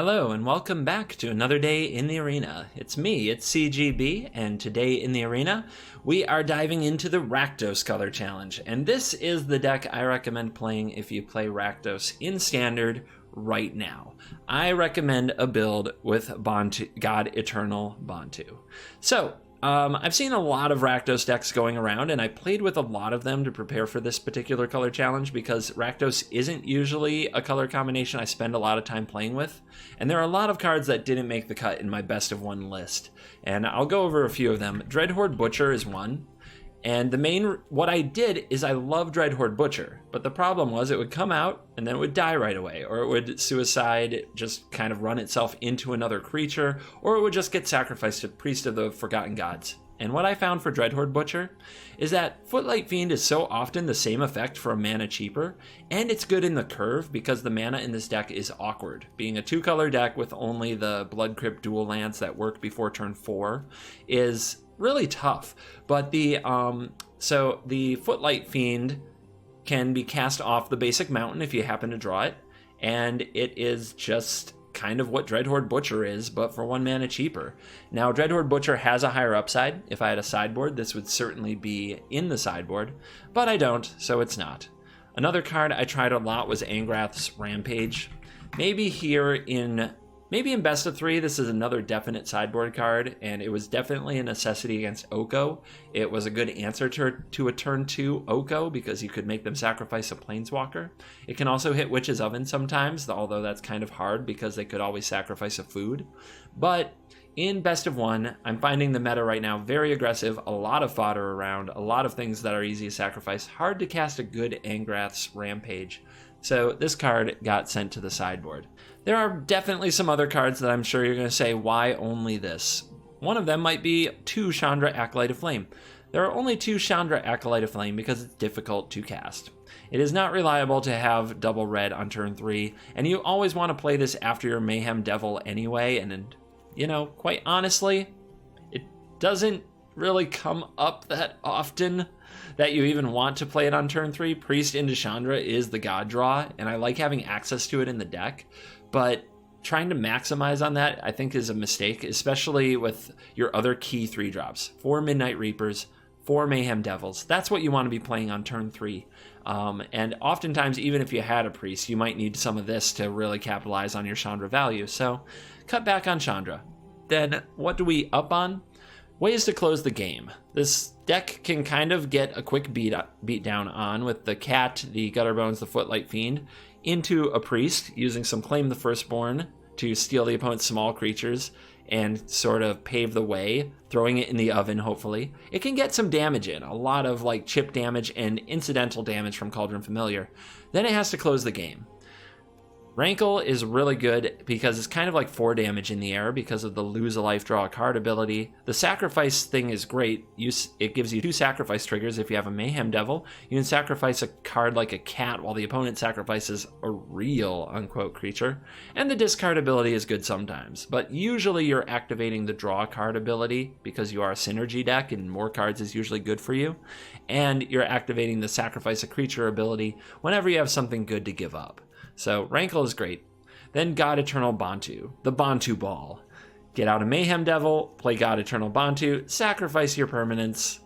Hello and welcome back to another day in the arena. It's me, it's CGB, and today in the arena, we are diving into the Rakdos color challenge. And this is the deck I recommend playing if you play Rakdos in standard right now. I recommend a build with God Eternal Bon-Tu. So, I've seen a lot of Rakdos decks going around, and I played with a lot of them to prepare for this particular color challenge because Rakdos isn't usually a color combination I spend a lot of time playing with, and there are a lot of cards that didn't make the cut in my best of one list, and I'll go over a few of them. Dreadhorde Butcher is one, and what I did is I love Dreadhorde Butcher, but the problem was it would come out and then it would die right away, or it would suicide, just kind of run itself into another creature, or it would just get sacrificed to Priest of the Forgotten Gods. And what I found for Dreadhorde Butcher is that Footlight Fiend is so often the same effect for a mana cheaper, and it's good in the curve because the mana in this deck is awkward. Being a 2-color deck with only the Blood Crypt dual lands that work before turn 4 is really tough. But the Footlight Fiend can be cast off the basic mountain if you happen to draw it, and it is just kind of what Dreadhorde Butcher is, but for 1 mana cheaper. Now, Dreadhorde Butcher has a higher upside. If I had a sideboard, this would certainly be in the sideboard, but I don't, so it's not. Another card I tried a lot was Angrath's Rampage. Maybe in best of 3, this is another definite sideboard card, and it was definitely a necessity against Oko. It was a good answer to a turn 2 Oko because you could make them sacrifice a Planeswalker. It can also hit Witch's Oven sometimes, although that's kind of hard because they could always sacrifice a food. But in best of 1, I'm finding the meta right now very aggressive, a lot of fodder around, a lot of things that are easy to sacrifice, hard to cast a good Angrath's Rampage. So this card got sent to the sideboard. There are definitely some other cards that I'm sure you're going to say, why only this? One of them might be 2 Chandra Acolyte of Flame. There are only 2 Chandra Acolyte of Flame because it's difficult to cast. It is not reliable to have double red on turn 3, and you always want to play this after your Mayhem Devil anyway, and you know, quite honestly, it doesn't really come up that often that you even want to play it on turn 3. Priest into Chandra is the god draw, and I like having access to it in the deck, but trying to maximize on that I think is a mistake, especially with your other key 3-drops. 4 Midnight Reapers, 4 Mayhem Devils. That's what you want to be playing on turn 3. And oftentimes, even if you had a Priest, you might need some of this to really capitalize on your Chandra value. So cut back on Chandra. Then what do we up on? Ways to close the game. This deck can kind of get a quick beat down on with the Cat, the Gutterbones, the Footlight Fiend into a Priest using some Claim the Firstborn to steal the opponent's small creatures and sort of pave the way, throwing it in the oven, hopefully. It can get some damage in, a lot of like chip damage and incidental damage from Cauldron Familiar. Then it has to close the game. Rankle is really good because it's kind of like 4 damage in the air because of the lose a life, draw a card ability. The sacrifice thing is great. It gives you 2 sacrifice triggers. If you have a Mayhem Devil, you can sacrifice a card like a cat while the opponent sacrifices a real, unquote, creature. And the discard ability is good sometimes, but usually you're activating the draw card ability because you are a synergy deck and more cards is usually good for you. And you're activating the sacrifice a creature ability whenever you have something good to give up. So Rankle is great. Then God Eternal Bon-Tu, the Bon-Tu Ball. Get out a Mayhem Devil, play God Eternal Bon-Tu, sacrifice your permanents,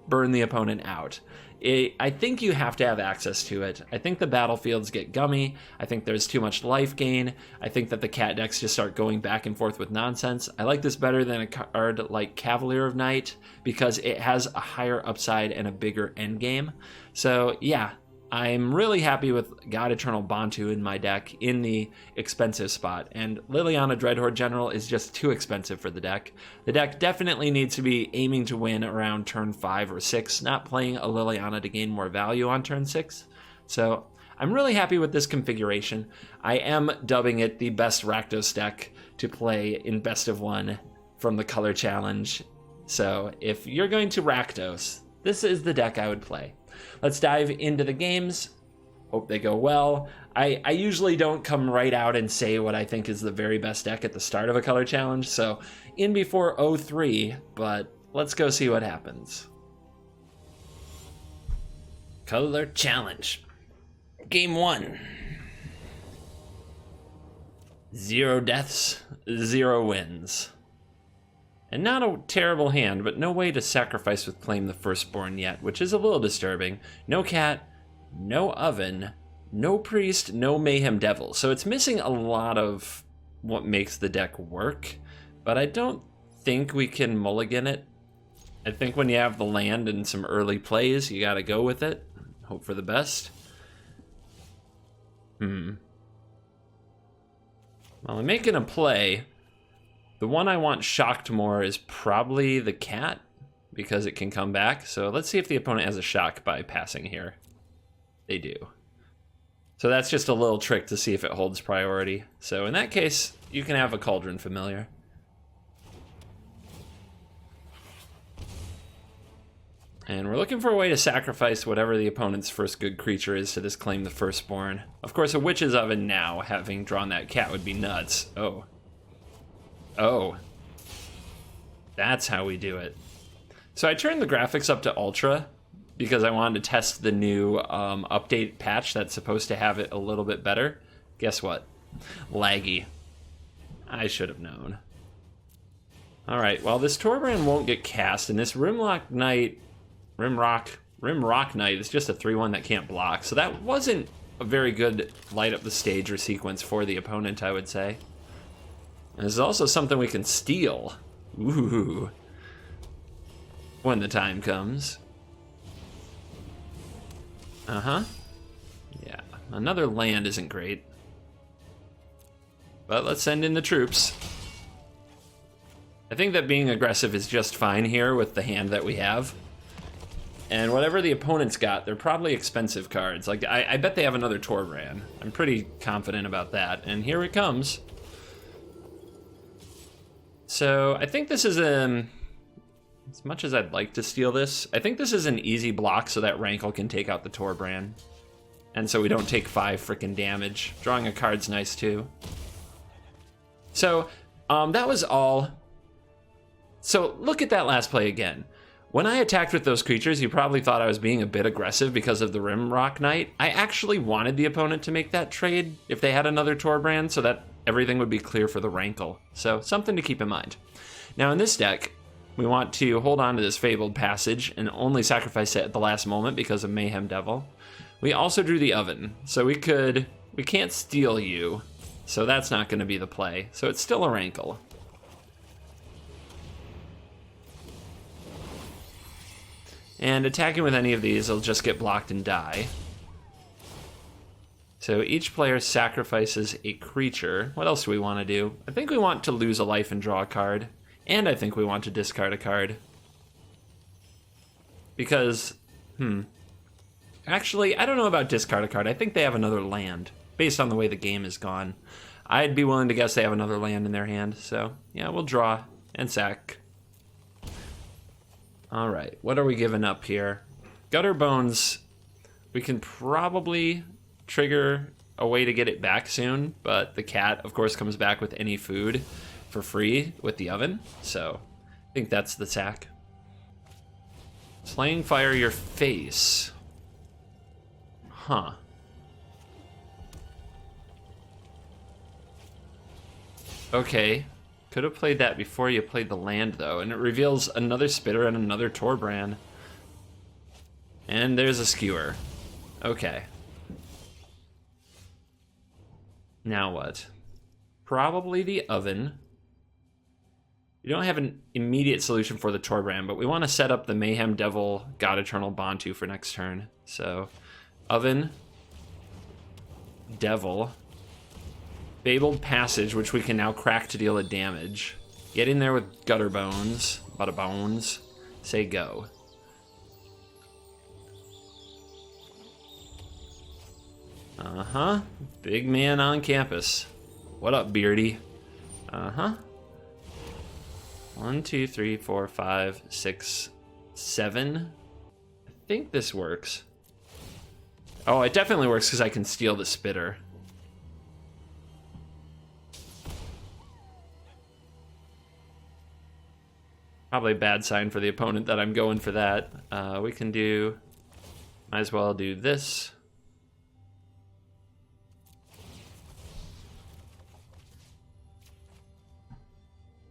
burn the opponent out. I think you have to have access to it. I think the battlefields get gummy. I think there's too much life gain. I think that the cat decks just start going back and forth with nonsense. I like this better than a card like Cavalier of Night because it has a higher upside and a bigger endgame. So yeah, I'm really happy with God Eternal Bon-Tu in my deck in the expensive spot, and Liliana Dreadhorde General is just too expensive for the deck. The deck definitely needs to be aiming to win around turn 5 or 6, not playing a Liliana to gain more value on turn 6. So I'm really happy with this configuration. I am dubbing it the best Rakdos deck to play in best of 1 from the color challenge. So if you're going to Rakdos, this is the deck I would play. Let's dive into the games. Hope they go well. I usually don't come right out and say what I think is the very best deck at the start of a color challenge, so in before 03, but let's go see what happens. Color challenge. Game 1. 0 deaths, 0 wins. And not a terrible hand, but no way to sacrifice with Claim the Firstborn yet, which is a little disturbing. No cat, no oven, no priest, no mayhem devil. So it's missing a lot of what makes the deck work, but I don't think we can mulligan it. I think when you have the land and some early plays, you gotta go with it. Hope for the best. Well, I'm making a play. The one I want shocked more is probably the cat, because it can come back. So let's see if the opponent has a shock by passing here. They do. So that's just a little trick to see if it holds priority. So in that case, you can have a Cauldron Familiar. And we're looking for a way to sacrifice whatever the opponent's first good creature is to this Claim the Firstborn. Of course, a Witch's Oven now, having drawn that cat, would be nuts. Oh. Oh. That's how we do it. So I turned the graphics up to Ultra because I wanted to test the new update patch that's supposed to have it a little bit better. Guess what? Laggy. I should have known. Alright, well, this Torbrand won't get cast, and this Rimrock Knight is just a 3/1 that can't block, so that wasn't a very good light up the stage or sequence for the opponent, I would say. And this is also something we can steal. Ooh. When the time comes. Uh-huh. Yeah, another land isn't great. But let's send in the troops. I think that being aggressive is just fine here with the hand that we have. And whatever the opponent's got, they're probably expensive cards. Like, I bet they have another Torbrand. I'm pretty confident about that. And here it comes. So I think this is as much as I'd like to steal this, I think this is an easy block so that Rankle can take out the Torbrand. And so we don't take 5 freaking damage. Drawing a card's nice too. So that was all. So look at that last play again. When I attacked with those creatures, you probably thought I was being a bit aggressive because of the Rimrock Knight. I actually wanted the opponent to make that trade if they had another Torbrand so that everything would be clear for the Rankle. So something to keep in mind. Now in this deck, we want to hold on to this Fabled Passage and only sacrifice it at the last moment because of Mayhem Devil. We also drew the Oven, so we can't steal you, so that's not going to be the play. So it's still a Rankle. And attacking with any of these will just get blocked and die. So each player sacrifices a creature. What else do we want to do? I think we want to lose a life and draw a card. And I think we want to discard a card. Because, actually, I don't know about discard a card. I think they have another land, based on the way the game is gone. I'd be willing to guess they have another land in their hand. So, yeah, we'll draw and sack. All right, what are we giving up here? Gutter Bones, we can probably trigger a way to get it back soon, but the cat, of course, comes back with any food for free with the Oven, so I think that's the sack. Slaying Fire your face. Huh. Okay. Could have played that before you played the land, though, and it reveals another Spitter and another Torbrand. And there's a Skewer. Okay. Now what? Probably the Oven. We don't have an immediate solution for the Torbrand, but we want to set up the Mayhem Devil God Eternal Bantu for next turn. So, Oven, Devil, Fabled Passage, which we can now crack to deal a damage. Get in there with Gutter Bones, Bada Bones, say go. Uh-huh, big man on campus. What up, Beardy? Uh-huh. 1, 2, 3, 4, 5, 6, 7. I think this works. Oh, it definitely works because I can steal the Spitter. Probably a bad sign for the opponent that I'm going for that. We can do... Might as well do this.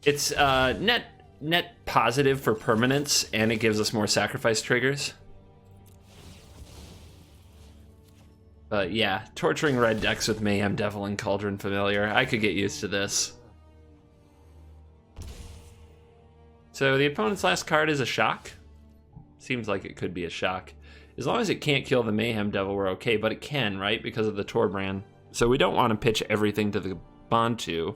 It's net positive for permanence, and it gives us more sacrifice triggers. But yeah, torturing red decks with Mayhem Devil and Cauldron Familiar. I could get used to this. So the opponent's last card is a shock. Seems like it could be a shock. As long as it can't kill the Mayhem Devil, we're okay, but it can, right? Because of the Torbrand. So we don't want to pitch everything to the Bon-Tu.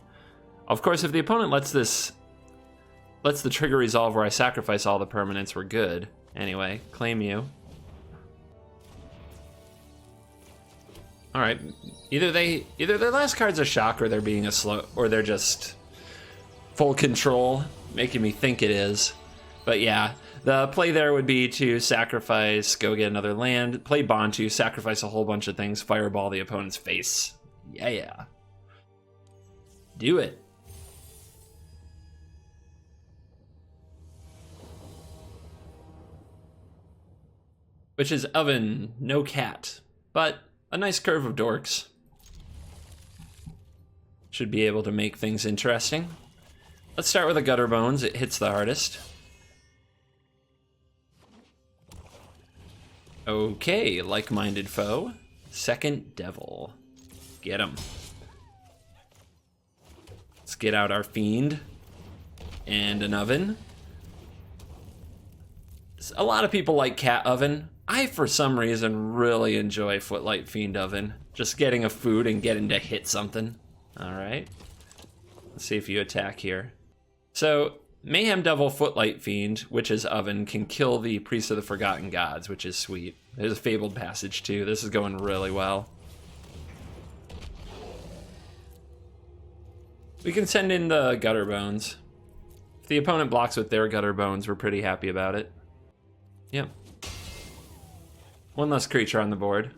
Of course, if the opponent lets the trigger resolve where I sacrifice all the permanents, we're good. Anyway, claim you. All right, either their last card's a shock, or they're being a slow, or they're just full control, making me think it is. But yeah, the play there would be to sacrifice, go get another land, play Bon-Tu, sacrifice a whole bunch of things, fireball the opponent's face. Yeah. Do it. Which is Oven, no cat, but a nice curve of dorks. Should be able to make things interesting. Let's start with a Gutter Bones. It hits the hardest. Okay, like-minded foe. Second Devil. Get him. Let's get out our Fiend. And an Oven. A lot of people like Cat Oven. I, for some reason, really enjoy Footlight Fiend Oven. Just getting a food and getting to hit something. Alright. Let's see if you attack here. So, Mayhem Devil Footlight Fiend, which is Oven, can kill the Priest of the Forgotten Gods, which is sweet. There's a Fabled Passage, too. This is going really well. We can send in the Gutter Bones. If the opponent blocks with their Gutter Bones, we're pretty happy about it. Yep. One less creature on the board.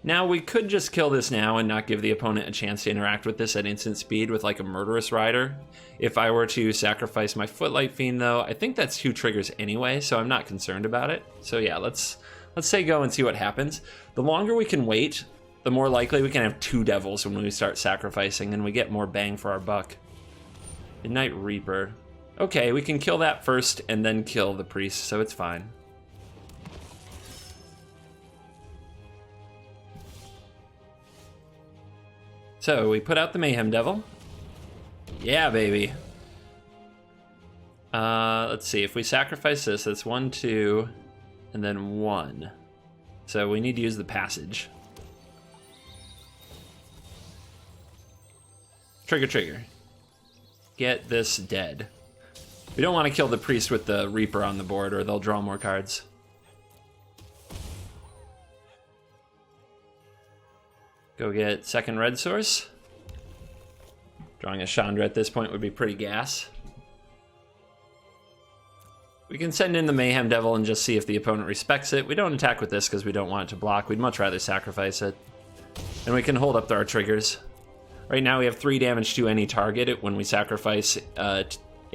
Now, we could just kill this now and not give the opponent a chance to interact with this at instant speed with like a Murderous Rider. If I were to sacrifice my Footlight Fiend, though, I think that's 2 triggers anyway, so I'm not concerned about it. So yeah, let's say go and see what happens. The longer we can wait, the more likely we can have 2 Devils when we start sacrificing, and we get more bang for our buck. Midnight Reaper. Okay, we can kill that first and then kill the Priest, so it's fine. So we put out the Mayhem Devil. Yeah, baby. Let's see, if we sacrifice this, that's 1, 2, and then 1. So we need to use the passage. Trigger, trigger. Get this dead. We don't want to kill the Priest with the Reaper on the board, or they'll draw more cards. Go get second red source. Drawing a Chandra at this point would be pretty gas. We can send in the Mayhem Devil and just see if the opponent respects it. We don't attack with this because we don't want it to block. We'd much rather sacrifice it. And we can hold up our triggers. Right now we have 3 damage to any target when we sacrifice a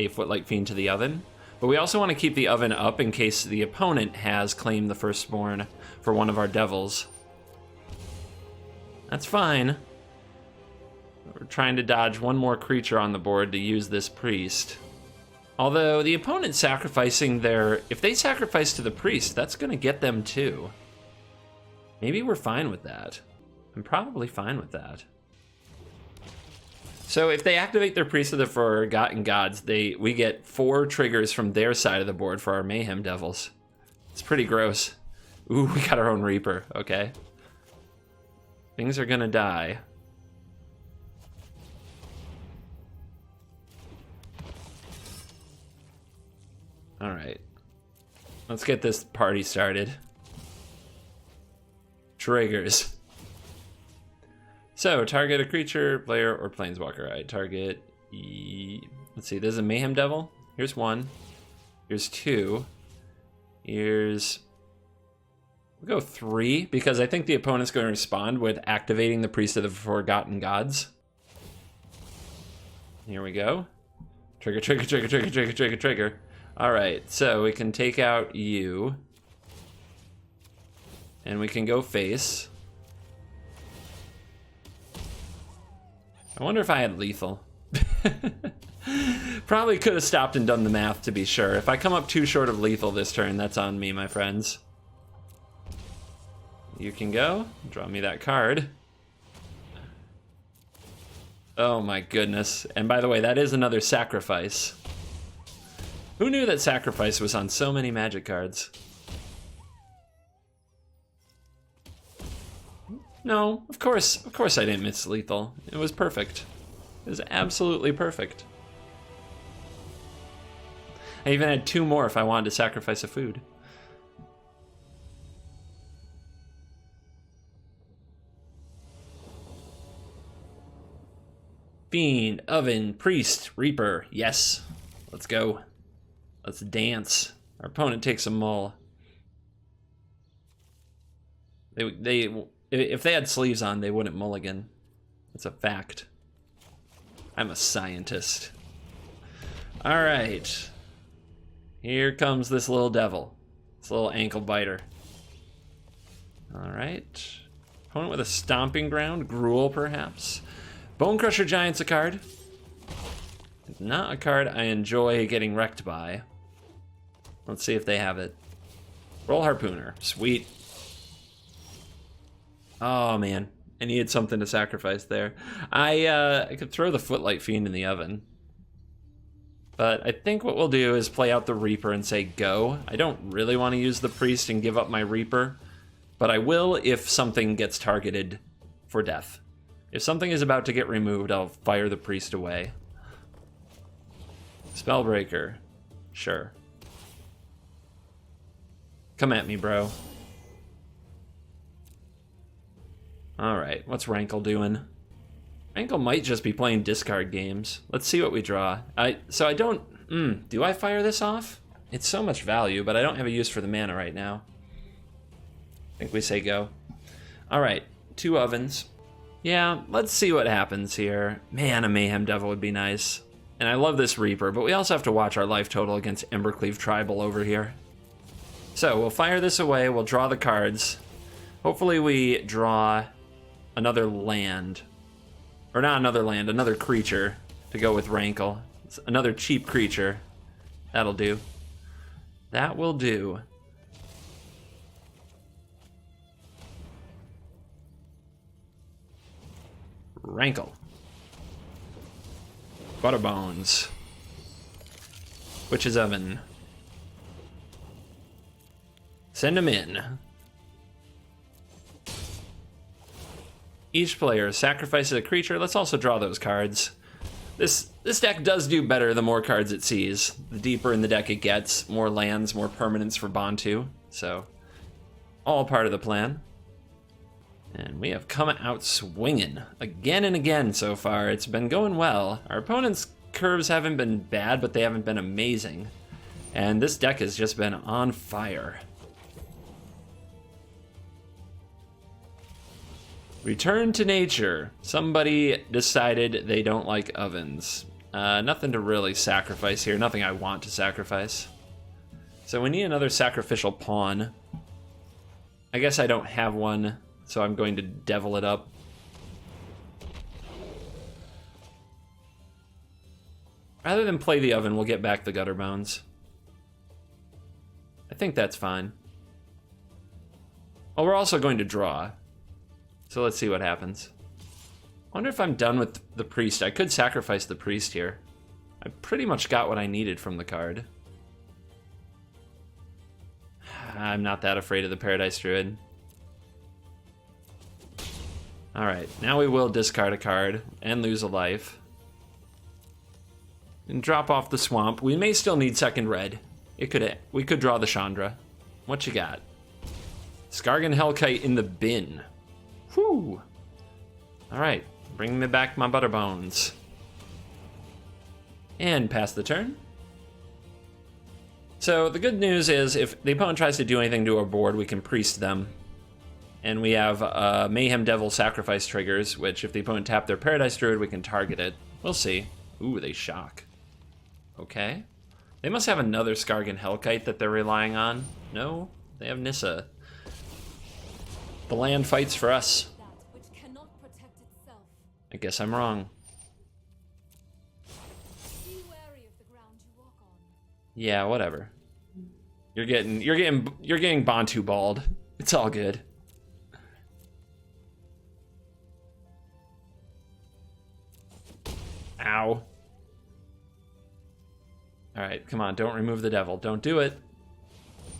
Footlight Fiend to the Oven. But we also want to keep the Oven up in case the opponent has claimed the Firstborn for one of our Devils. That's fine. We're trying to dodge 1 more creature on the board to use this Priest. Although the opponent sacrificing their... If they sacrifice to the Priest, that's going to get them too. Maybe we're fine with that. I'm probably fine with that. So if they activate their Priest of the Forgotten Gods, we get 4 triggers from their side of the board for our Mayhem Devils. It's pretty gross. Ooh, we got our own Reaper. Okay. Things are gonna die. All right. Let's get this party started. Triggers. So, target a creature, player, or planeswalker. I target... Let's see, there's a Mayhem Devil. Here's 1. Here's 2. Here's... We'll go 3, because I think the opponent's going to respond with activating the Priest of the Forgotten Gods. Here we go. Trigger, trigger, trigger, trigger, trigger, trigger, trigger. Alright, so we can take out you. And we can go face. I wonder if I had lethal. Probably could have stopped and done the math to be sure. If I come up too short of lethal this turn, that's on me, my friends. You can go. Draw me that card. Oh my goodness. And by the way, that is another sacrifice. Who knew that sacrifice was on so many Magic cards? No, of course I didn't miss lethal. It was perfect. It was absolutely perfect. I even had 2 more if I wanted to sacrifice a food. Fiend, Oven, Priest, Reaper. Yes. Let's go. Let's dance. Our opponent takes a mull. If they had sleeves on, they wouldn't mulligan. It's a fact. I'm a scientist. All right. Here comes this little devil. This little ankle biter. All right. Opponent with a stomping ground. Gruul, perhaps. Bone Crusher Giant's a card. It's not a card I enjoy getting wrecked by. Let's see if they have it. Roll Harpooner. Sweet. Oh, man. I needed something to sacrifice there. I could throw the Footlight Fiend in the oven. But I think what we'll do is play out the Reaper and say go. I don't really want to use the Priest and give up my Reaper. But I will if something gets targeted for death. If something is about to get removed, I'll fire the Priest away. Spellbreaker. Sure. Come at me, bro. Alright, what's Rankle doing? Rankle might just be playing discard games. Let's see what we draw. So I don't... do I fire this off? It's so much value, but I don't have a use for the mana right now. I think we say go. Alright, 2 ovens. Yeah, let's see what happens here. Man, a Mayhem Devil would be nice. And I love this Reaper, but we also have to watch our life total against Embercleave Tribal over here. So, we'll fire this away, we'll draw the cards. Hopefully we draw another land. Or not another land, another creature to go with Rankle. It's another cheap creature. That'll do. That will do. Rankle. Butterbones. Witch's Oven. Send them in. Each player sacrifices a creature. Let's also draw those cards. This deck does do better the more cards it sees. The deeper in the deck it gets, more lands, more permanents for Bo1. So, all part of the plan. And we have come out swinging again and again so far. It's been going well. Our opponent's curves haven't been bad, but they haven't been amazing. And this deck has just been on fire. Return to nature. Somebody decided they don't like ovens. Nothing to really sacrifice here. Nothing I want to sacrifice. So we need another sacrificial pawn. I guess I don't have one, so I'm going to devil it up. Rather than play the oven, we'll get back the gutter bones. I think that's fine. Well, we're also going to draw. So let's see what happens. I wonder if I'm done with the priest. I could sacrifice the priest here. I pretty much got what I needed from the card. I'm not that afraid of the Paradise Druid. Alright, now we will discard a card and lose a life. And drop off the swamp. We may still need second red. We could draw the Chandra. What you got? Skargan Hellkite in the bin. Whew. Alright, bring me back my butterbones. And pass the turn. So the good news is if the opponent tries to do anything to our board, we can priest them. And we have Mayhem Devil sacrifice triggers, which if the opponent tapped their Paradise Druid, we can target it. We'll see. Ooh, they shock. Okay. They must have another Skargan Hellkite that they're relying on. No, they have Nissa. The land fights for us. I guess I'm wrong. Yeah, whatever. You're getting Bon-Thurs balled. It's all good. Ow. Alright, come on, don't remove the devil. Don't do it.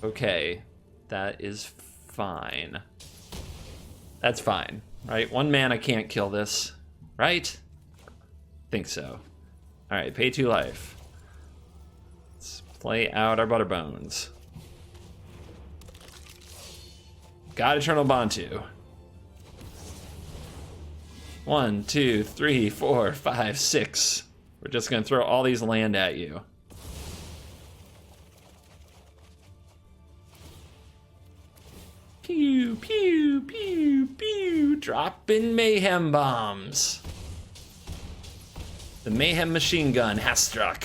Okay, that is fine. That's fine, right? 1 mana can't kill this, right? Think so. Alright, pay 2 life. Let's play out our Butterbones. Got Eternal Bon-Thurs. 1, 2, 3, 4, 5, 6. We're just gonna throw all these land at you. Pew, pew, pew, pew. Dropping mayhem bombs. The mayhem machine gun has struck.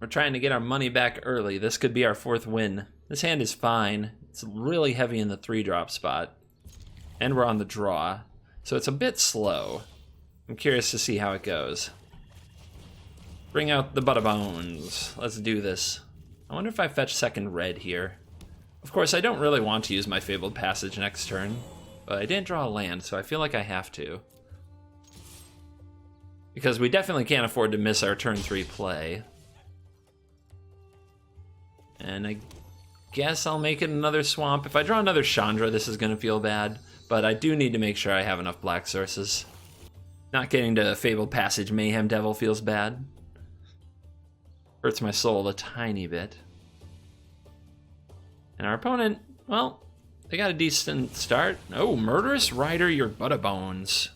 We're trying to get our money back early. This could be our 4th win. This hand is fine. It's really heavy in the 3-drop spot. And we're on the draw. So it's a bit slow. I'm curious to see how it goes. Bring out the Butterbones. Let's do this. I wonder if I fetch 2nd red here. Of course, I don't really want to use my Fabled Passage next turn. But I didn't draw a land, so I feel like I have to. Because we definitely can't afford to miss our turn 3 play. And I guess I'll make it another swamp. If I draw another Chandra, this is going to feel bad. But I do need to make sure I have enough black sources. Not getting to Fabled Passage Mayhem Devil feels bad. Hurts my soul a tiny bit. And our opponent, well, they got a decent start. Oh, Murderous Rider your Butterbones.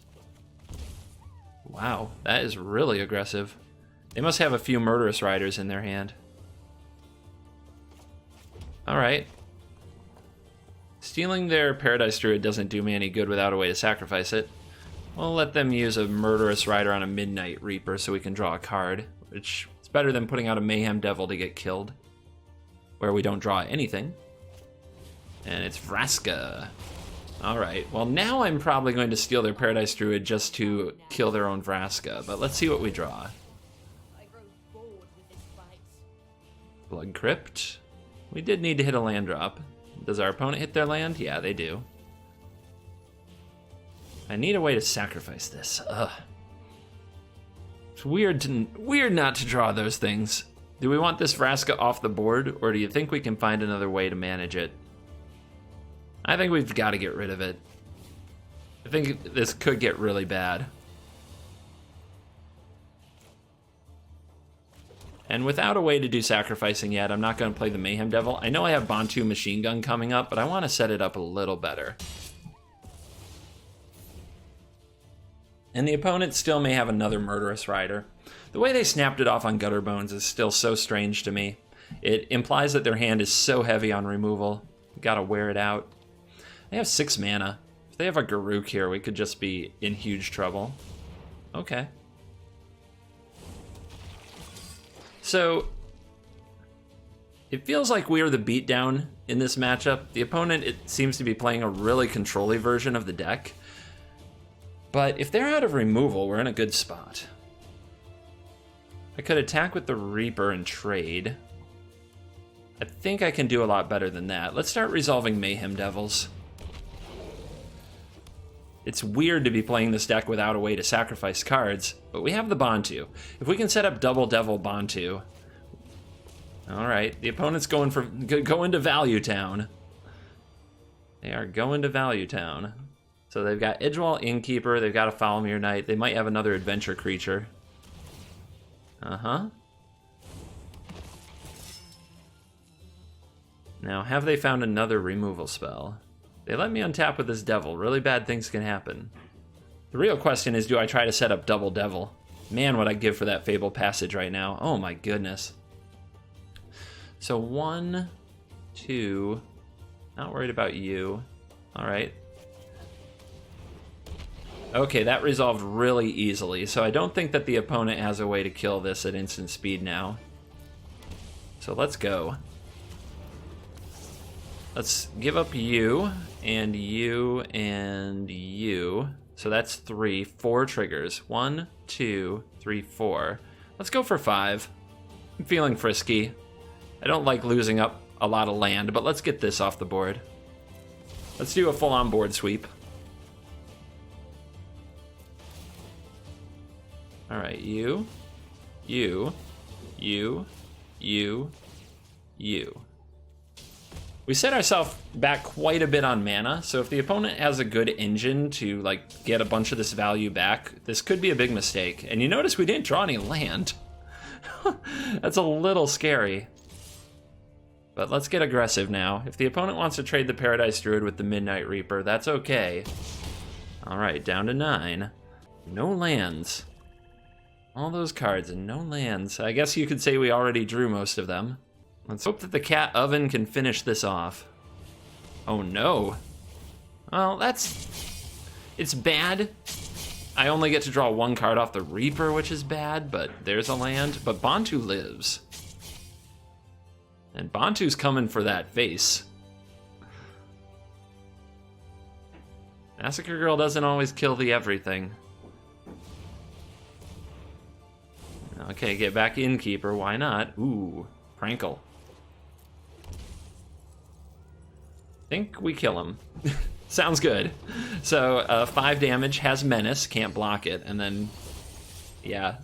Wow, that is really aggressive. They must have a few Murderous Riders in their hand. Alright. Stealing their Paradise Druid doesn't do me any good without a way to sacrifice it. We'll let them use a Murderous Rider on a Midnight Reaper so we can draw a card, which is better than putting out a Mayhem Devil to get killed, where we don't draw anything. And it's Vraska. Alright, well now I'm probably going to steal their Paradise Druid just to kill their own Vraska, but let's see what we draw. Blood Crypt. We did need to hit a land drop. Does our opponent hit their land? Yeah, they do. I need a way to sacrifice this. Ugh. It's weird not to draw those things. Do we want this Vraska off the board, or do you think we can find another way to manage it? I think we've got to get rid of it. I think this could get really bad. And without a way to do sacrificing yet, I'm not going to play the Mayhem Devil. I know I have Bon-Thurs Machine Gun coming up, but I want to set it up a little better. And the opponent still may have another Murderous Rider. The way they snapped it off on Gutterbones is still so strange to me. It implies that their hand is so heavy on removal. Gotta wear it out. They have 6 mana. If they have a Garruk here, we could just be in huge trouble. Okay. So, it feels like we are the beatdown in this matchup. The opponent, it seems to be playing a really control-y version of the deck. But if they're out of removal, we're in a good spot. I could attack with the Reaper and trade. I think I can do a lot better than that. Let's start resolving Mayhem Devils. It's weird to be playing this deck without a way to sacrifice cards, but we have the Bon-Thurs. If we can set up Double Devil Bon-Thurs... Alright, the opponent's going to Value Town. They are going to Value Town. So they've got Edgewall Innkeeper, they've got a Foulmere Knight, they might have another Adventure Creature. Uh-huh. Now, have they found another removal spell? They let me untap with this Devil. Really bad things can happen. The real question is, do I try to set up Double Devil? Man, what I'd give for that Fabled Passage right now. Oh my goodness. So 1, 2... Not worried about you. Alright. Okay, that resolved really easily, so I don't think that the opponent has a way to kill this at instant speed now. So let's go. Let's give up you, and you, and you. So that's 3, 4 triggers. 1, 2, 3, 4. Let's go for 5. I'm feeling frisky. I don't like losing up a lot of land, but let's get this off the board. Let's do a full-on board sweep. All right, you, you, you, you, you. We set ourselves back quite a bit on mana, so if the opponent has a good engine to like get a bunch of this value back, this could be a big mistake. And you notice we didn't draw any land. That's a little scary. But let's get aggressive now. If the opponent wants to trade the Paradise Druid with the Midnight Reaper, that's okay. All right, down to 9. No lands. All those cards and no lands. I guess you could say we already drew most of them. Let's hope that the cat oven can finish this off. Oh no. Well, it's bad. I only get to draw 1 card off the Reaper, which is bad, but there's a land. But Bon-Thurs lives. And Bon-Thurs coming for that face. Massacre Girl doesn't always kill the everything. Okay, get back Innkeeper, why not? Ooh, Prankle. Think we kill him. Sounds good. So 5 damage, has Menace, can't block it, and then, yeah,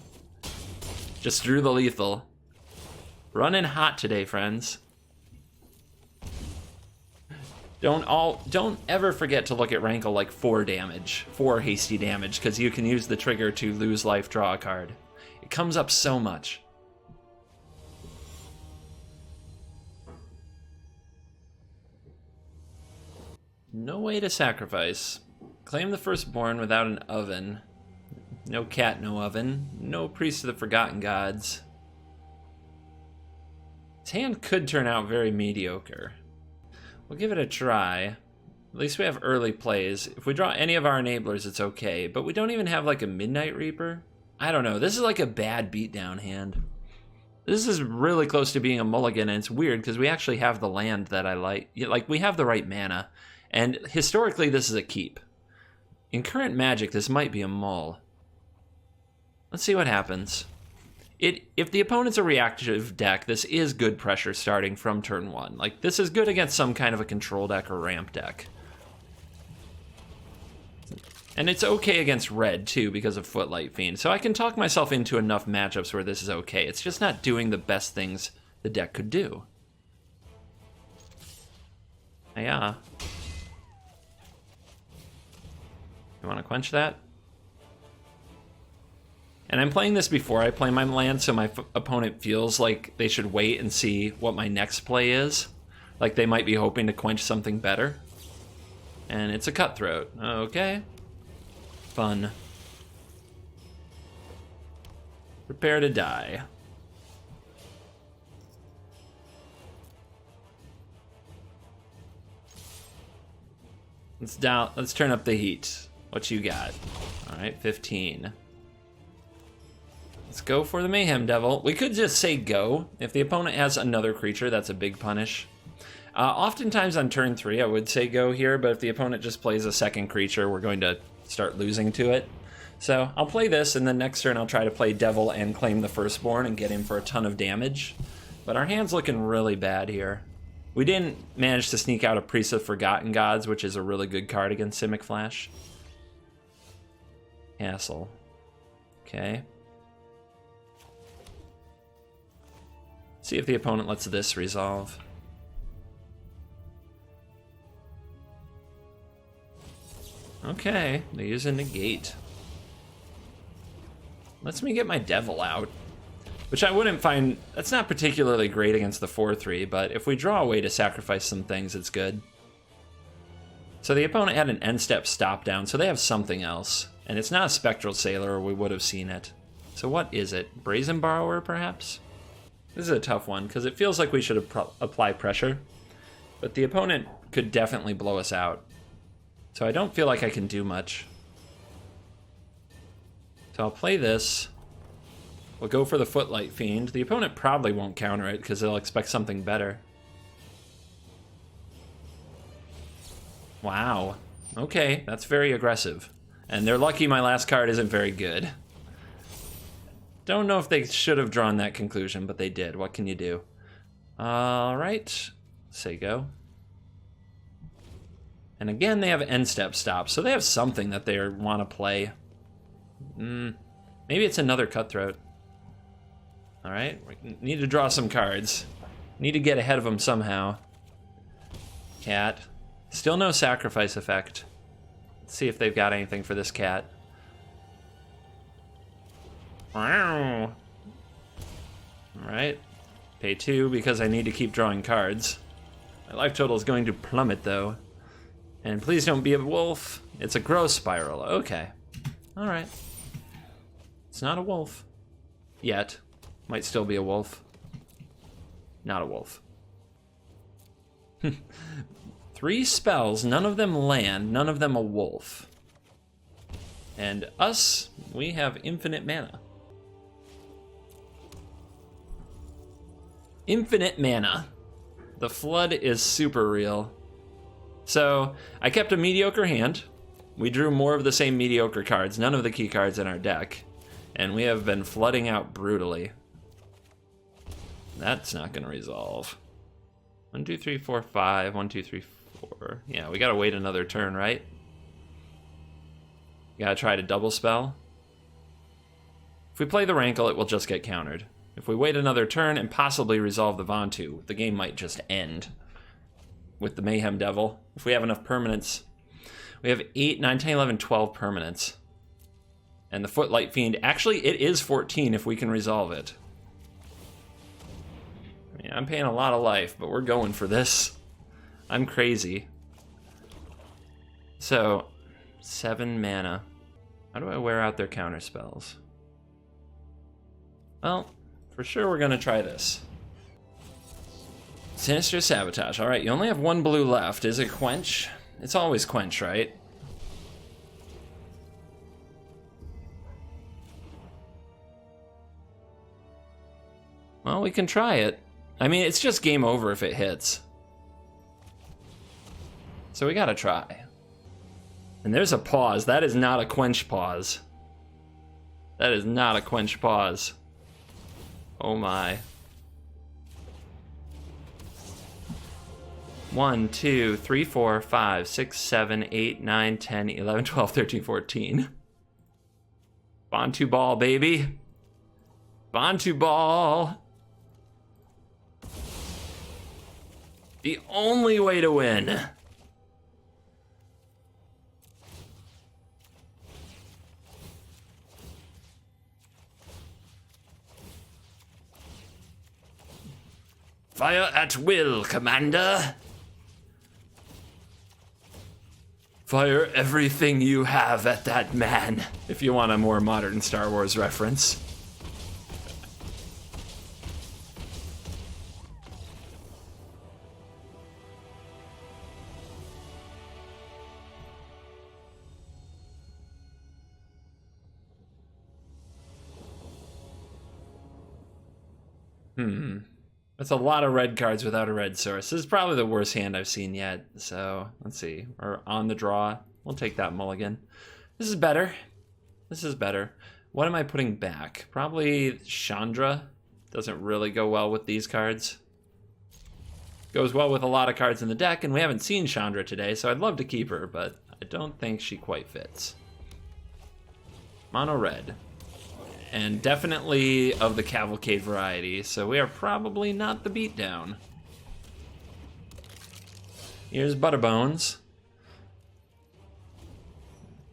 just drew the lethal. Running hot today, friends. Don't ever forget to look at Rankle like 4 damage, 4 hasty damage, because you can use the trigger to lose life, draw a card. It comes up so much. No way to sacrifice. Claim the Firstborn without an oven. No cat, no oven. No Priest of the Forgotten Gods. His hand could turn out very mediocre. We'll give it a try. At least we have early plays. If we draw any of our enablers, it's okay. But we don't even have like a Midnight Reaper. I don't know. This is like a bad beatdown hand. This is really close to being a mulligan, and it's weird because we actually have the land that I like. Like, we have the right mana. And historically, this is a keep. In current Magic, this might be a mull. Let's see what happens. If the opponent's a reactive deck, this is good pressure starting from turn 1. Like, this is good against some kind of a control deck or ramp deck. And it's okay against red, too, because of Footlight Fiend. So I can talk myself into enough matchups where this is okay. It's just not doing the best things the deck could do. Yeah. You want to quench that? And I'm playing this before I play my land, so my opponent feels like they should wait and see what my next play is. Like they might be hoping to quench something better. And it's a Cutthroat. Okay. Fun. Prepare to die. Let's turn up the heat. What you got? All right, 15. Let's go for the Mayhem Devil. We could just say go. If the opponent has another creature, that's a big punish. Oftentimes on turn 3, I would say go here, but if the opponent just plays a second creature, we're going to start losing to it. So I'll play this, and then next turn I'll try to play Devil and claim the Firstborn and get him for a ton of damage. But our hand's looking really bad here. We didn't manage to sneak out a Priest of Forgotten Gods, which is a really good card against Simic Flash. Castle. Okay. See if the opponent lets this resolve. Okay, they use a negate. Lets me get my Devil out. Which I wouldn't find... That's not particularly great against the 4-3, but if we draw a way to sacrifice some things, it's good. So the opponent had an end-step stop down, so they have something else. And it's not a Spectral Sailor, or we would have seen it. So what is it? Brazen Borrower, perhaps? This is a tough one, because it feels like we should apply pressure. But the opponent could definitely blow us out. So I don't feel like I can do much. So I'll play this. We'll go for the Footlight Fiend. The opponent probably won't counter it, because they'll expect something better. Wow. Okay, that's very aggressive. And they're lucky my last card isn't very good. Don't know if they should have drawn that conclusion, but they did. What can you do? All right. Say go. And again, they have end step stop, so they have something that they want to play. Maybe it's another cutthroat. All right, we need to draw some cards. Need to get ahead of them somehow. Cat. Still no sacrifice effect. Let's see if they've got anything for this cat. Wow. All right. Pay 2 because I need to keep drawing cards. My life total is going to plummet, though. And please don't be a wolf. It's a growth spiral. Okay. All right. It's not a wolf. Yet. Might still be a wolf. Not a wolf. 3 spells, none of them land, none of them a wolf. And us, we have infinite mana. Infinite mana. The flood is super real. So, I kept a mediocre hand. We drew more of the same mediocre cards, none of the key cards in our deck. And we have been flooding out brutally. That's not gonna resolve. 1, 2, 3, 4, 5. 1, 2, 3, 4. Yeah, we gotta wait another turn, right? You gotta try to double spell. If we play the Rankle, it will just get countered. If we wait another turn and possibly resolve the Von-Tu, the game might just end with the Mayhem Devil. If we have enough permanents. We have 8, 9, 10, 11, 12 permanents. And the Footlight Fiend, actually it is 14 if we can resolve it. I mean, I'm paying a lot of life, but we're going for this. I'm crazy. So, 7 mana. How do I wear out their counter spells? Well, for sure we're gonna try this. Sinister Sabotage. All right, you only have 1 blue left. Is it Quench? It's always Quench, right? Well, we can try it. I mean, it's just game over if it hits. So we gotta try. And there's a pause. That is not a Quench pause. That is not a Quench pause. Oh my. 1, 2, 3, 4, 5, 6, 7, 8, 9, 10, 11, 12, 13, 14. Von-Tu ball, baby. Von-Tu ball. The only way to win. Fire at will, Commander. Fire everything you have at that man, if you want a more modern Star Wars reference. That's a lot of red cards without a red source. This is probably the worst hand I've seen yet. So, let's see. We're on the draw. We'll take that mulligan. This is better. This is better. What am I putting back? Probably Chandra. Doesn't really go well with these cards. Goes well with a lot of cards in the deck, and we haven't seen Chandra today, so I'd love to keep her, but I don't think she quite fits. Mono red. And definitely of the Cavalcade variety, so we are probably not the beatdown. Here's Butterbones.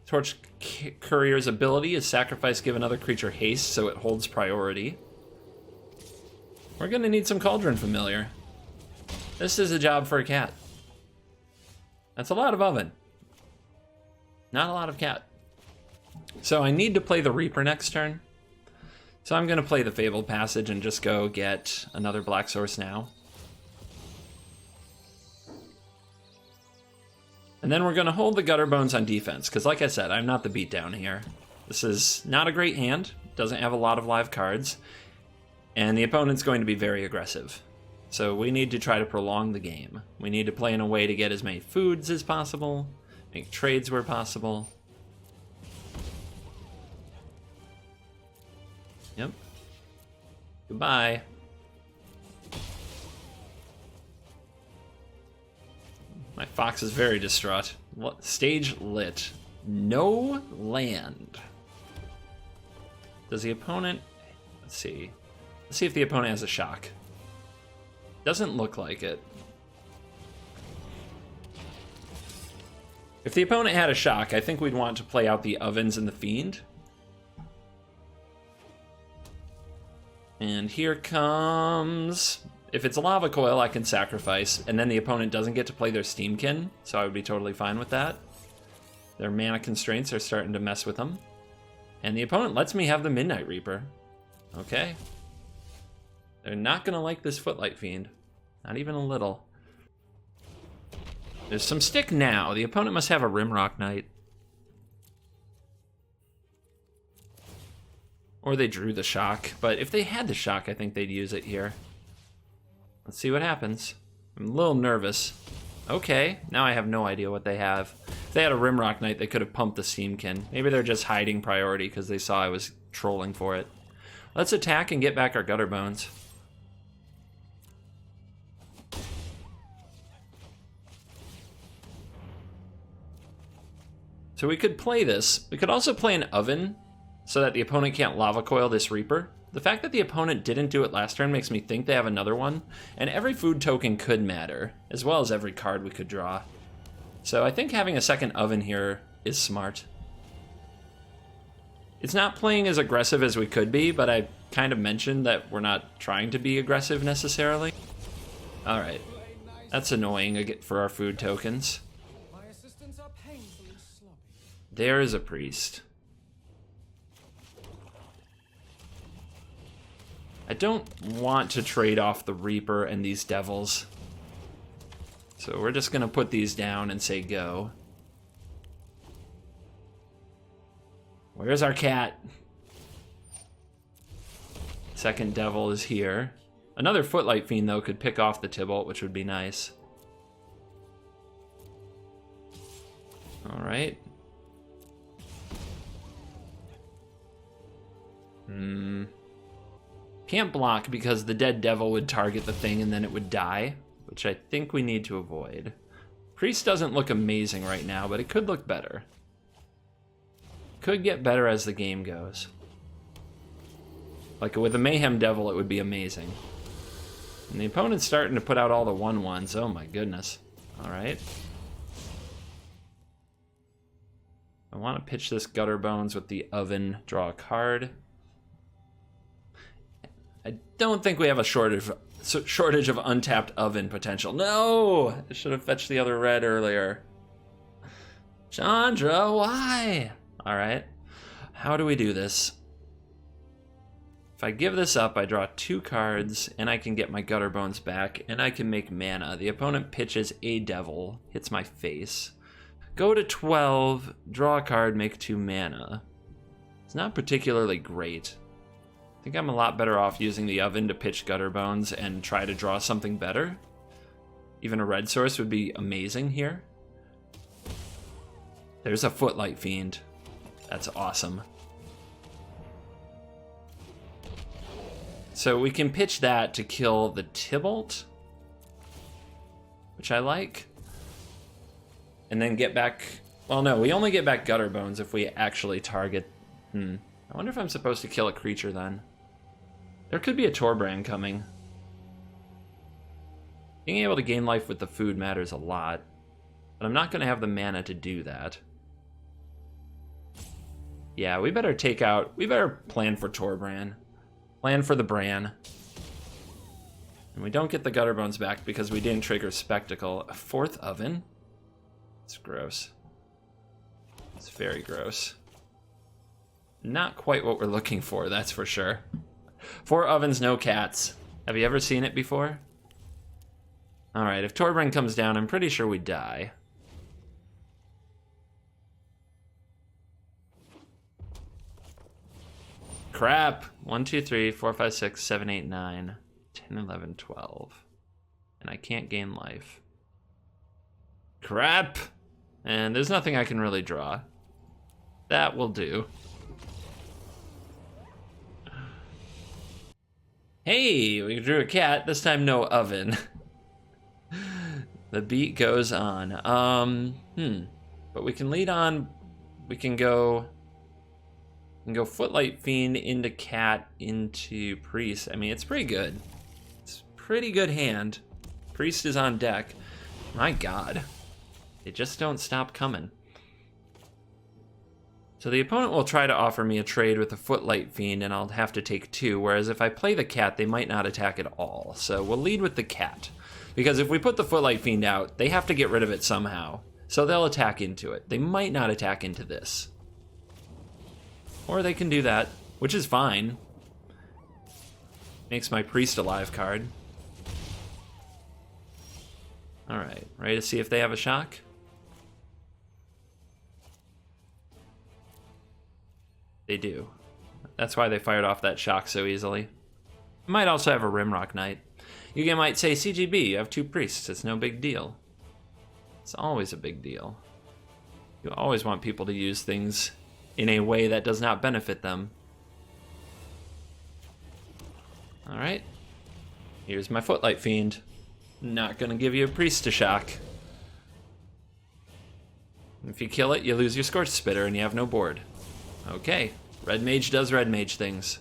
Torch Courier's ability is sacrifice, give another creature haste, so it holds priority. We're gonna need some Cauldron Familiar. This is a job for a cat. That's a lot of oven. Not a lot of cat. So I need to play the Reaper next turn. So I'm going to play the Fabled Passage and just go get another black source now. And then we're going to hold the Gutterbones on defense, because like I said, I'm not the beatdown here. This is not a great hand, doesn't have a lot of live cards, and the opponent's going to be very aggressive. So we need to try to prolong the game. We need to play in a way to get as many foods as possible, make trades where possible. Yep. Goodbye. My fox is very distraught. Stage lit. No land. Does the opponent... Let's see. Let's see if the opponent has a shock. Doesn't look like it. If the opponent had a shock, I think we'd want to play out the ovens and the fiend. And here comes... If it's a lava coil, I can sacrifice, and then the opponent doesn't get to play their steamkin, so I would be totally fine with that. Their mana constraints are starting to mess with them. And the opponent lets me have the Midnight Reaper. Okay. They're not gonna like this Footlight Fiend. Not even a little. There's some stick now. The opponent must have a Rimrock Knight. Or they drew the shock, but if they had the shock, I think they'd use it here. Let's see what happens. I'm a little nervous. Okay, now I have no idea what they have. If they had a Rimrock Knight, they could have pumped the Steamkin. Maybe they're just hiding priority because they saw I was trolling for it. Let's attack and get back our Gutter Bones. So we could play this. We could also play an Oven so that the opponent can't Lava Coil this Reaper. The fact that the opponent didn't do it last turn makes me think they have another one, and every food token could matter, as well as every card we could draw. So I think having a second Oven here is smart. It's not playing as aggressive as we could be, but I kind of mentioned that we're not trying to be aggressive necessarily. Alright, that's annoying for our food tokens. There is a priest. I don't want to trade off the Reaper and these Devils. So we're just gonna put these down and say go. Where's our cat? Second Devil is here. Another Footlight Fiend, though, could pick off the Tybalt, which would be nice. Alright. Can't block because the dead devil would target the thing and then it would die, which I think we need to avoid. Priest doesn't look amazing right now, but it could look better. Could get better as the game goes. Like with a Mayhem Devil, it would be amazing. And the opponent's starting to put out all the 1/1s. Oh my goodness. Alright. I want to pitch this Gutter Bones with the Oven, draw a card. I don't think we have a shortage of untapped Oven potential. No! I should have fetched the other red earlier. Chandra, why? Alright. How do we do this? If I give this up, I draw 2 cards, and I can get my Gutter Bones back, and I can make mana. The opponent pitches a Devil, hits my face. Go to 12, draw a card, make 2 mana. It's not particularly great. I think I'm a lot better off using the Oven to pitch Gutter Bones and try to draw something better. Even a red source would be amazing here. There's a Footlight Fiend. That's awesome. So we can pitch that to kill the Tybalt, which I like. And then get back... Well, no, we only get back Gutter Bones if we actually target... I wonder if I'm supposed to kill a creature then. There could be a Torbrand coming. Being able to gain life with the food matters a lot, but I'm not going to have the mana to do that. Yeah, we better plan for Torbrand. Plan for the Bran. And we don't get the Gutter Bones back because we didn't trigger Spectacle. A 4th Oven? It's gross. It's very gross. Not quite what we're looking for, that's for sure. 4 ovens, no cats. Have you ever seen it before? Alright, if Torbrand comes down, I'm pretty sure we die. Crap! 1, 2, 3, 4, 5, 6, 7, 8, 9, 10, 11, 12. and I can't gain life. Crap! And there's nothing I can really draw. That will do. Hey, we drew a cat. This time no oven. The beat goes on. But we can lead on. We can go Footlight Fiend into cat into priest. I mean, it's pretty good. It's a pretty good hand. Priest is on deck. My God. They just don't stop coming. So the opponent will try to offer me a trade with a Footlight Fiend, and I'll have to take 2, whereas if I play the cat, they might not attack at all. So we'll lead with the cat. Because if we put the Footlight Fiend out, they have to get rid of it somehow. So they'll attack into it. They might not attack into this. Or they can do that, which is fine. Makes my priest a live card. Alright, ready to see if they have a shock? They do. That's why they fired off that shock so easily. Might also have a Rimrock Knight. You might say, CGB, you have 2 priests, it's no big deal. It's always a big deal. You always want people to use things in a way that does not benefit them. Alright. Here's my Footlight Fiend. Not gonna give you a priest to shock. If you kill it, you lose your Scorch Spitter and you have no board. Okay, Red Mage does Red Mage things.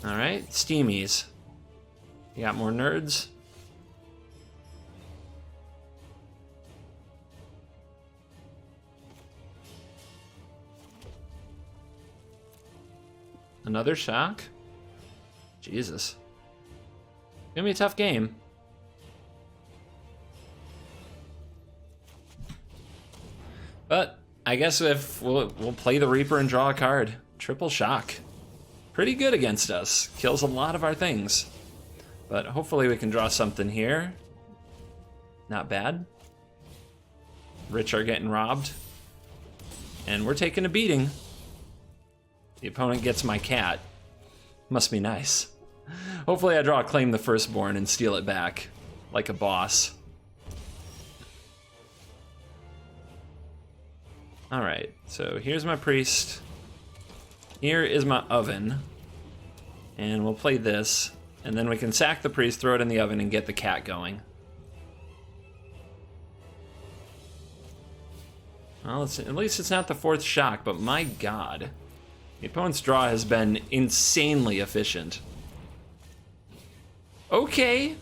Alright, Steamies. You got more nerds? Another shock? Jesus. It's gonna be a tough game. But I guess if we'll play the Reaper and draw a card. Triple shock. Pretty good against us. Kills a lot of our things. But hopefully we can draw something here. Not bad. Rich are getting robbed. And we're taking a beating. The opponent gets my cat. Must be nice. Hopefully I draw a Claim the Firstborn and steal it back. Like a boss. Alright, so here's my priest. Here is my oven. And we'll play this. And then we can sack the priest, throw it in the oven, and get the cat going. Well, at least it's not the 4th shock, but my God. The opponent's draw has been insanely efficient. Okay,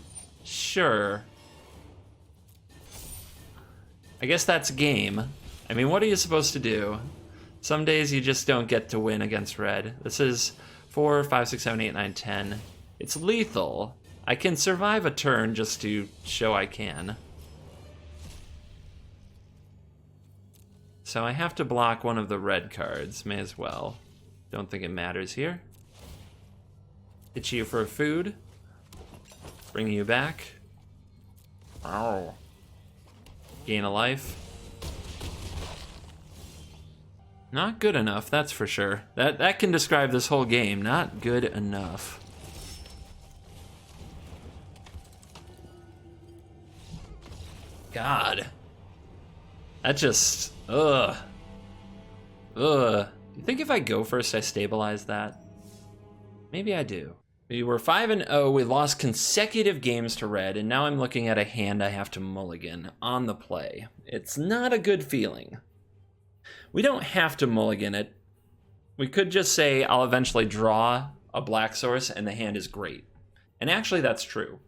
sure. I guess that's game. I mean, what are you supposed to do? Some days you just don't get to win against red. This is 4, 5, 6, 7, 8, 9, 10. It's lethal. I can survive a turn just to show I can. So I have to block one of the red cards. May as well. Don't think it matters here. Hit you for food. Bring you back. Ow. Gain a life. Not good enough, that's for sure. That can describe this whole game. Not good enough. God. That just... Ugh. Ugh. Do you think if I go first I stabilize that? Maybe I do. We were 5-0, we lost consecutive games to red, and now I'm looking at a hand I have to mulligan on the play. It's not a good feeling. We don't have to mulligan it. We could just say I'll eventually draw a black source and the hand is great. And actually that's true.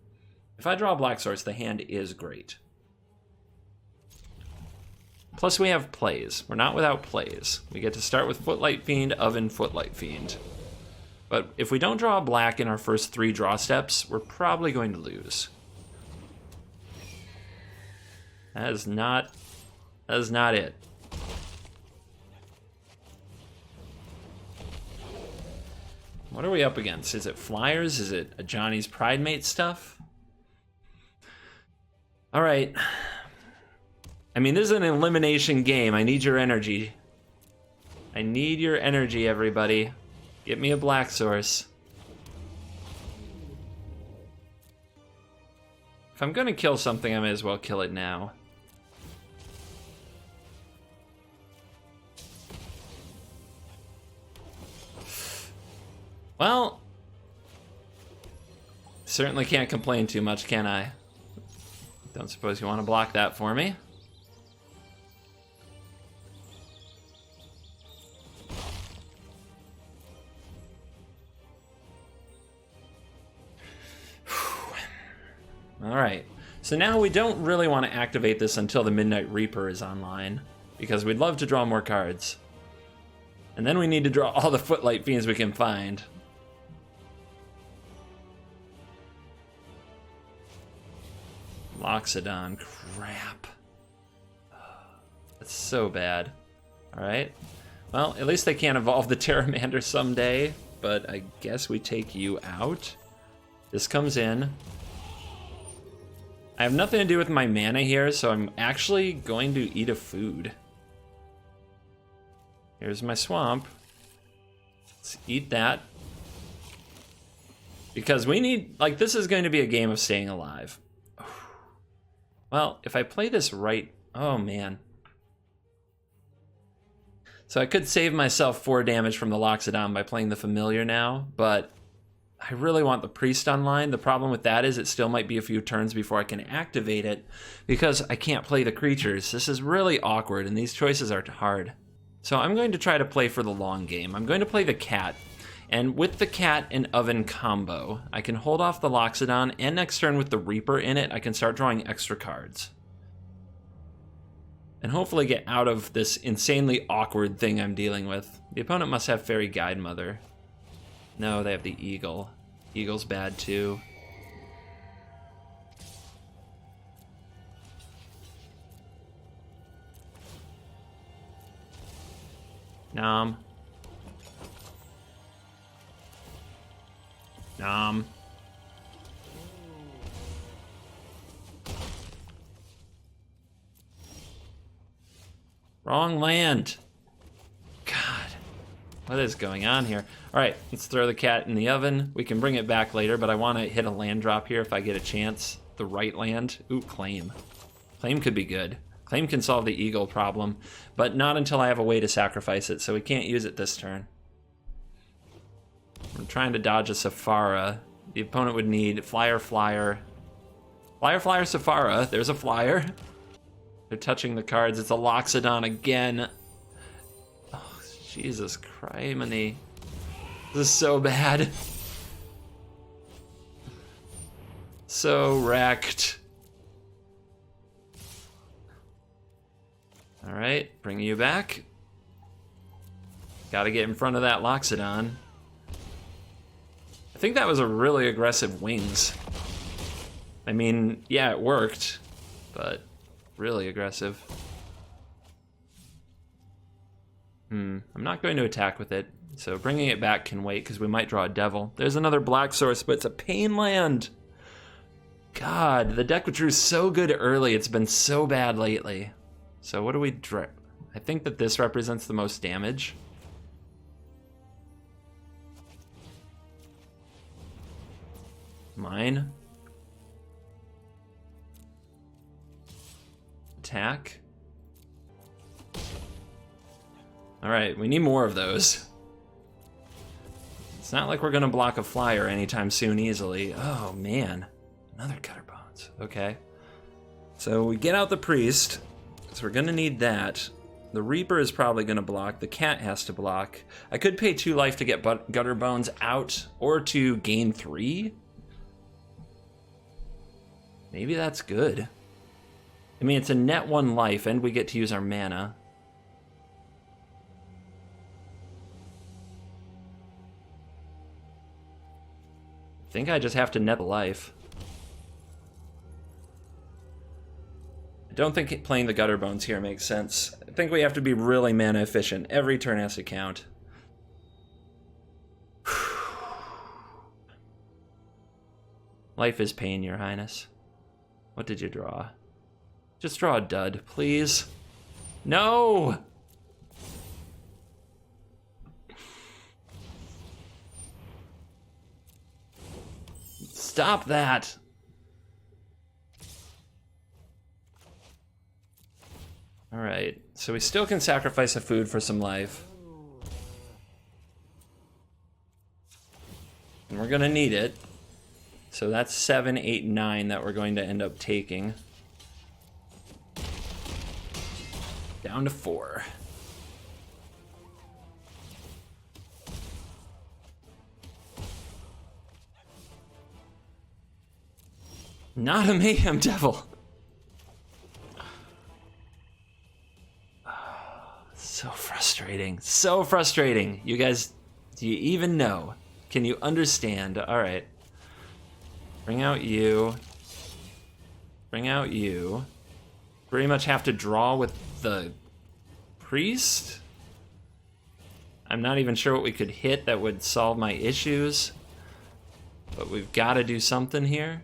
If I draw a black source, the hand is great. Plus we have plays. We're not without plays. We get to start with Footlight Fiend, Oven, Footlight Fiend. But if we don't draw a black in our first 3 draw steps, we're probably going to lose. That is not it. What are we up against? Is it Flyers? Is it a Johnny's Pride Mate stuff? All right. I mean, this is an elimination game. I need your energy. I need your energy, everybody. Get me a black source. If I'm gonna kill something, I may as well kill it now. Well, certainly can't complain too much, can I? Don't suppose you want to block that for me? Alright, so now we don't really want to activate this until the Midnight Reaper is online, because we'd love to draw more cards. And then we need to draw all the Footlight Fiends we can find. Loxodon, crap. That's so bad. Alright, well, at least they can't evolve the Pteramander someday, but I guess we take you out. This comes in. I have nothing to do with my mana here, so I'm actually going to eat a food. Here's my swamp. Let's eat that. Because we need, like, this is going to be a game of staying alive. Well, if I play this right, oh man. So I could save myself 4 damage from the Loxodon by playing the Familiar now, but I really want the Priest online. The problem with that is it still might be a few turns before I can activate it because I can't play the creatures. This is really awkward and these choices are hard. So I'm going to try to play for the long game. I'm going to play the Cat, and with the Cat and Oven combo, I can hold off the Loxodon, and next turn with the Reaper in it, I can start drawing extra cards. And hopefully get out of this insanely awkward thing I'm dealing with. The opponent must have Fairy Guide Mother. No, they have the Eagle. Eagle's bad too. Nom. Nom. Wrong land. God. What is going on here? All right, let's throw the Cat in the oven. We can bring it back later, but I want to hit a land drop here if I get a chance. The right land. Ooh, Claim. Claim could be good. Claim can solve the Eagle problem, but not until I have a way to sacrifice it, so we can't use it this turn. I'm trying to dodge a Safara. The opponent would need Flyer, Flyer. Flyer, Flyer, Safara. There's a Flyer. They're touching the cards. It's a Loxodon again. Oh, Jesus criminy. This is so bad. So wrecked. All right, bringing you back. Gotta get in front of that Loxodon. I think that was a really aggressive Wings. I mean, yeah, it worked, but really aggressive. I'm not going to attack with it, so bringing it back can wait because we might draw a Devil. There's another black source, but it's a pain land. God, the deck drew so good early. It's been so bad lately. So what do we draw? I think that this represents the most damage. Mine. Attack. All right, we need more of those. It's not like we're gonna block a Flyer anytime soon easily. Oh man, another Gutter Bones. Okay. So we get out the Priest. So we're gonna need that. The Reaper is probably gonna block. The Cat has to block. I could pay 2 life to get Gutter Bones out, or to gain 3. Maybe that's good. I mean, it's a net 1 life, and we get to use our mana. I think I just have to net a life. I don't think playing the Gutter Bones here makes sense. I think we have to be really mana efficient. Every turn has to count. Life is pain, Your Highness. What did you draw? Just draw a dud, please. No! Stop that. All right, so we still can sacrifice a food for some life. And we're gonna need it. So that's 7, 8, 9 that we're going to end up taking. Down to 4. Not a Mayhem Devil. So frustrating. So frustrating. You guys, do you even know? Can you understand? All right. Bring out you. Bring out you. Pretty much have to draw with the priest? I'm not even sure what we could hit that would solve my issues. But we've got to do something here.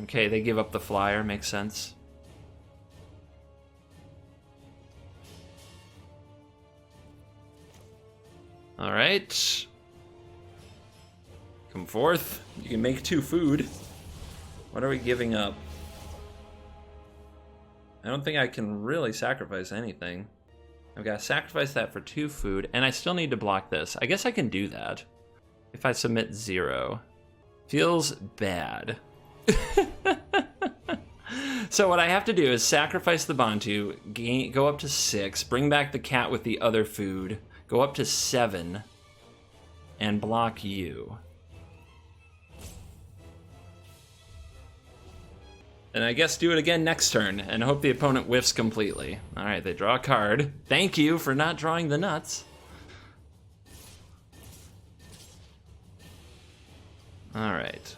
Okay, they give up the flyer, makes sense. All right. Come forth. You can make 2 food. What are we giving up? I don't think I can really sacrifice anything. I've got to sacrifice that for 2 food, and I still need to block this. I guess I can do that if I submit 0. Feels bad. So what I have to do is sacrifice the Bantu, go up to 6, bring back the cat with the other food, go up to 7, and block you. And I guess do it again next turn, and hope the opponent whiffs completely. Alright, they draw a card. Thank you for not drawing the nuts. Alright.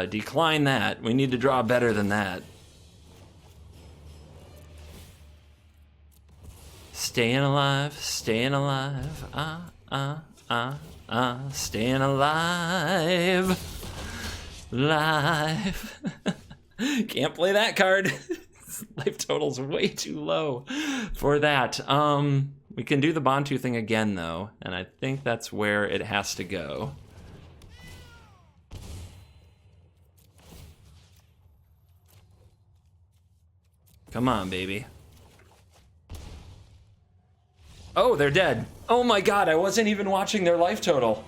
Decline that. We need to draw better than that. Staying alive, staying alive. Staying alive. Live. Can't play that card. Life total's way too low for that. We can do the Bantu thing again, though, and I think that's where it has to go. Come on, baby. Oh, they're dead. Oh my god, I wasn't even watching their life total.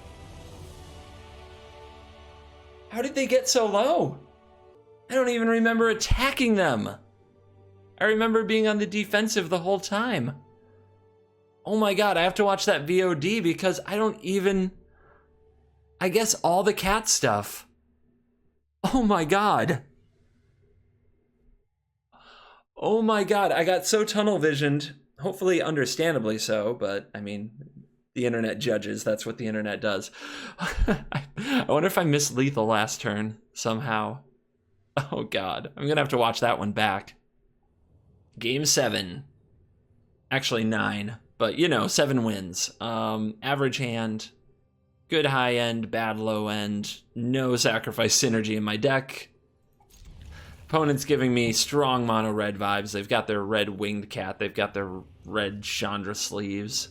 How did they get so low? I don't even remember attacking them. I remember being on the defensive the whole time. Oh my god, I have to watch that VOD because I don't even... I guess all the cat stuff. Oh my god. Oh my god, I got so tunnel visioned. Hopefully understandably so, but I mean, the internet judges. That's what the internet does. I wonder if I missed lethal last turn somehow. Oh god, I'm gonna have to watch that one back. Game 7. Actually 9, but you know, 7 wins. Average hand, good high end, bad low end, no sacrifice synergy in my deck. Opponent's giving me strong mono red vibes. They've got their red winged cat. They've got their red Chandra sleeves.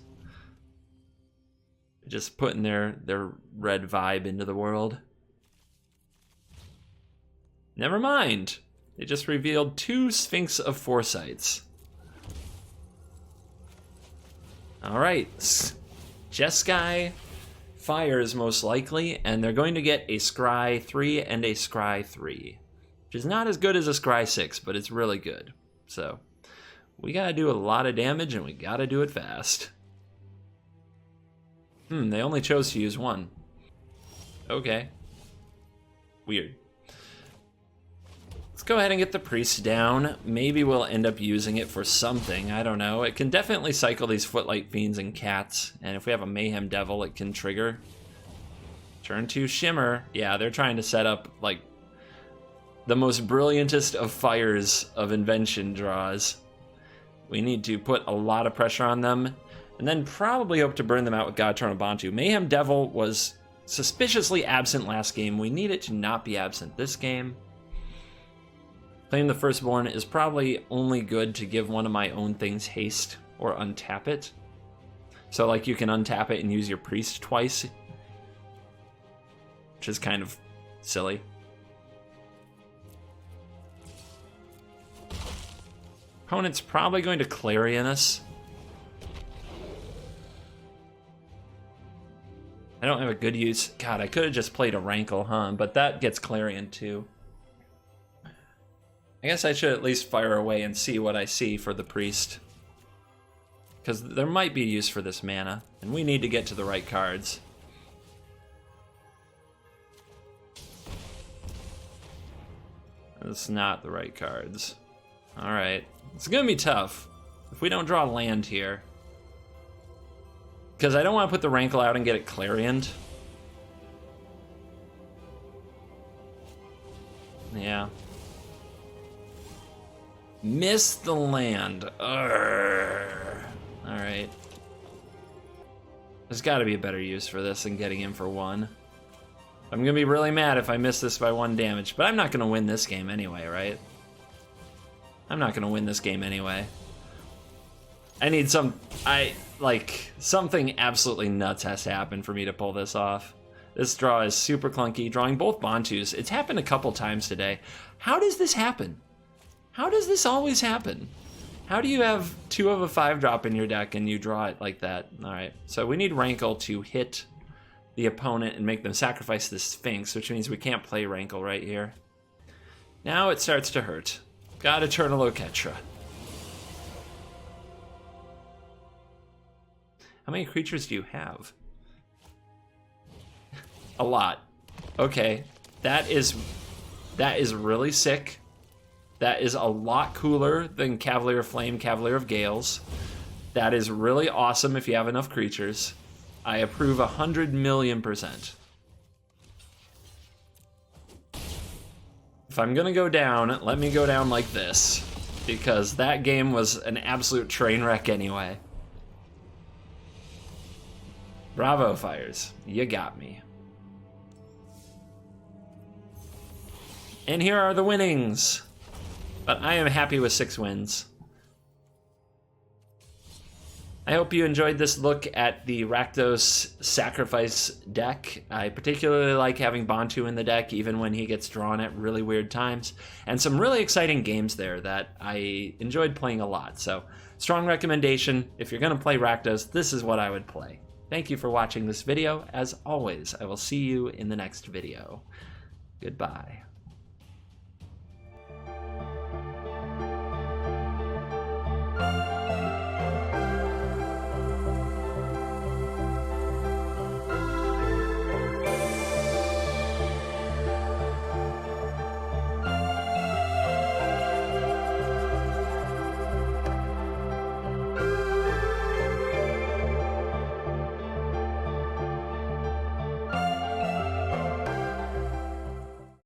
Just putting their red vibe into the world. Never mind. They just revealed 2 Sphinx of Foresights. Alright. Jeskai fires most likely, and they're going to get a Scry 3 and a Scry 3. Which is not as good as a Scry 6, but it's really good. So, we gotta do a lot of damage, and we gotta do it fast. They only chose to use 1. Okay. Weird. Let's go ahead and get the priest down. Maybe we'll end up using it for something, I don't know. It can definitely cycle these Footlight Fiends and cats, and if we have a Mayhem Devil, it can trigger. Turn 2 Shimmer. Yeah, they're trying to set up, like, the most brilliantest of fires of invention draws. We need to put a lot of pressure on them, and then probably hope to burn them out with God Eternal Bantu. Mayhem Devil was suspiciously absent last game. We need it to not be absent this game. Claim the Firstborn is probably only good to give one of my own things haste or untap it. So like you can untap it and use your priest twice, which is kind of silly. Opponent's probably going to Clarion us. I don't have a good use. God, I could have just played a Rankle, huh? But that gets Clarion too. I guess I should at least fire away and see what I see for the priest. Because there might be use for this mana, and we need to get to the right cards. It's not the right cards. Alright. It's gonna be tough if we don't draw land here. Because I don't want to put the Rankle out and get it Clarioned. Yeah. Miss the land. Alright. There's got to be a better use for this than getting in for 1. I'm going to be really mad if I miss this by 1 damage, but I'm not going to win this game anyway, right? I'm not going to win this game anyway. I need something absolutely nuts has to happen for me to pull this off. This draw is super clunky. Drawing both Mon-Thurs. It's happened a couple times today. How does this happen? How does this always happen? How do you have 2 of a 5-drop in your deck and you draw it like that? Alright, so we need Rankle to hit the opponent and make them sacrifice the Sphinx, which means we can't play Rankle right here. Now it starts to hurt. Gotta turn a Loketra. How many creatures do you have? A lot. Okay, that is really sick. That is a lot cooler than Cavalier of Flame, Cavalier of Gales. That is really awesome if you have enough creatures. I approve 100,000,000%. If I'm gonna go down, let me go down like this, because that game was an absolute train wreck anyway. Bravo, Fires. You got me. And here are the winnings. But I am happy with 6 wins. I hope you enjoyed this look at the Rakdos Sacrifice deck. I particularly like having Bo1 in the deck, even when he gets drawn at really weird times. And some really exciting games there that I enjoyed playing a lot. So, strong recommendation. If you're going to play Rakdos, this is what I would play. Thank you for watching this video. As always, I will see you in the next video. Goodbye.